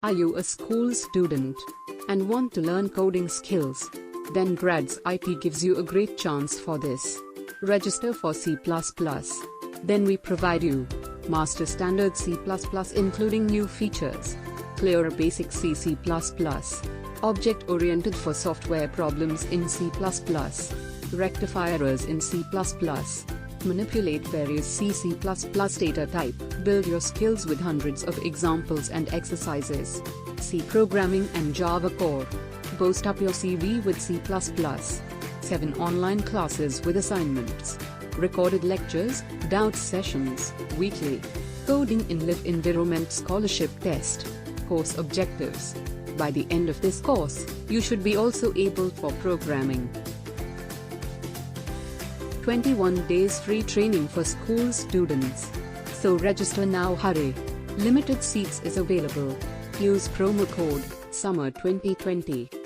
Are you a school student and want to learn coding skills? Then Grads IT gives you a great chance for this. Register for C++. Then we provide you Master Standard C++ including new features, clearer basic C++, object-oriented for software problems in C++, rectify errors in C++, manipulate various C++ data type, build your skills with hundreds of examples and exercises, C programming and Java core, boost up your CV with C++, 7 online classes with assignments, recorded lectures, doubt sessions, weekly, coding in live environment scholarship test, course objectives. By the end of this course, you should be also able for programming. 21 days free training for school students. So register now, hurry. Limited seats is available. Use promo code SUMMER 2020.